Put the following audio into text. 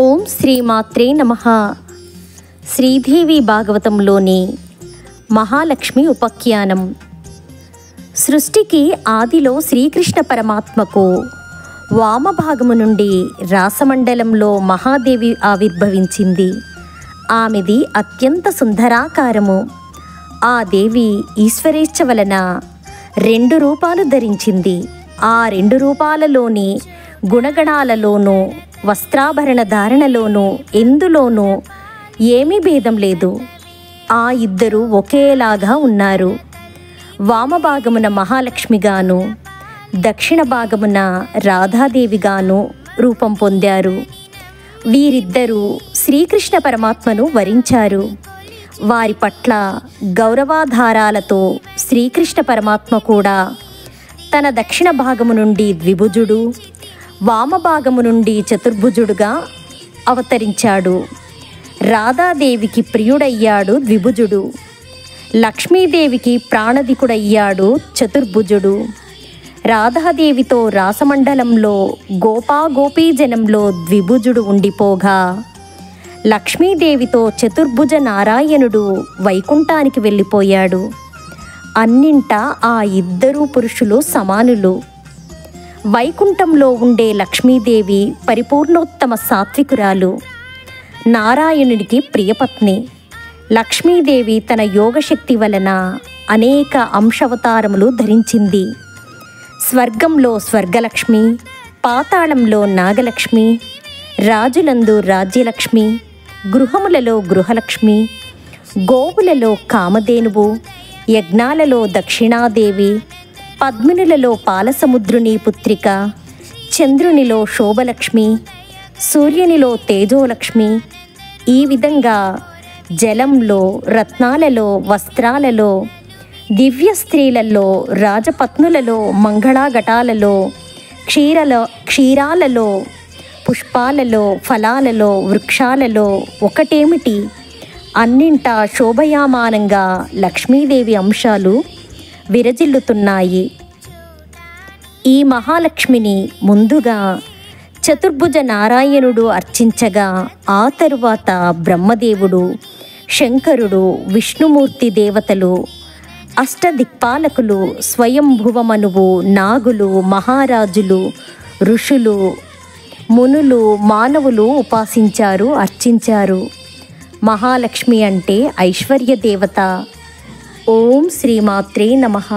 ఓం శ్రీమాత్రే నమః. శ్రీదేవి భాగవతంలోని మహాలక్ష్మి ఉపాఖ్యానం. సృష్టికి ఆదిలో శ్రీకృష్ణ పరమాత్మకు వామభాగము నుండి రాసమండలంలో మహాదేవి ఆవిర్భవించింది. ఆమెది అత్యంత సుందరాకారము. ఆ దేవి ఈశ్వరేచ్ఛ వలన 2 రూపాలు ధరించింది. ఆ 2 రూపాలలోని గుణగణాలలోనూ వస్త్రాభరణ ధారణలోనూ ఎందులోనూ ఏమీ భేదం లేదు. ఆ ఇద్దరు ఒకేలాగా ఉన్నారు. వామభాగమున మహాలక్ష్మిగాను దక్షిణ భాగమున రాధాదేవిగాను రూపం పొందారు. వీరిద్దరూ శ్రీకృష్ణ పరమాత్మను వరించారు. వారి పట్ల గౌరవాధారాలతో శ్రీకృష్ణ పరమాత్మ కూడా తన దక్షిణ భాగము నుండి ద్విభుజుడు, వామభాగము నుండి చతుర్భుజుడుగా అవతరించాడు. రాధాదేవికి ప్రియుడయ్యాడు ద్విభుజుడు, లక్ష్మీదేవికి ప్రాణదికుడయ్యాడు చతుర్భుజుడు. రాధాదేవితో రాసమండలంలో గోపీజనంలో ద్విభుజుడు ఉండిపోగా, లక్ష్మీదేవితో చతుర్భుజ నారాయణుడు వైకుంఠానికి వెళ్ళిపోయాడు. అన్నింటా ఆ ఇద్దరు పురుషులు సమానులు. వైకుంఠంలో ఉండే లక్ష్మీదేవి పరిపూర్ణోత్తమ సాత్వికురాలు, నారాయణుడికి ప్రియపత్ని. లక్ష్మీదేవి తన యోగశక్తి వలన అనేక అంశావతారములు ధరించింది. స్వర్గంలో స్వర్గలక్ష్మి, పాతాళంలో నాగలక్ష్మి, రాజులందు రాజ్యలక్ష్మి, గృహములలో గృహలక్ష్మి, గోవులలో కామధేనువు, యజ్ఞాలలో దక్షిణాదేవి, పద్మినులలో పాలసముద్రుని పుత్రిక, చంద్రునిలో శోభలక్ష్మి, సూర్యునిలో తేజోలక్ష్మి. ఈ విధంగా జలంలో, రత్నాలలో, వస్త్రాలలో, దివ్య స్త్రీలలో, రాజపత్నులలో, మంగళాఘటాలలో, క్షీరాలలో, పుష్పాలలో, ఫలాలలో, వృక్షాలలో ఒకటేమిటి అన్నింటా శోభయామానంగా లక్ష్మీదేవి అంశాలు విరజిల్లుతున్నాయి. ఈ మహాలక్ష్మిని ముందుగా చతుర్భుజ నారాయణుడు అర్చించగా, ఆ తరువాత బ్రహ్మదేవుడు, శంకరుడు, విష్ణుమూర్తి దేవతలు, అష్టదిక్పాలకులు, స్వయంభువమనువు, నాగులు, మహారాజులు, ఋషులు, మునులు, మానవులు ఉపాసించారు, అర్చించారు. మహాలక్ష్మి అంటే ఐశ్వర్య దేవత. ఓం శ్రీమాత్రే నమః.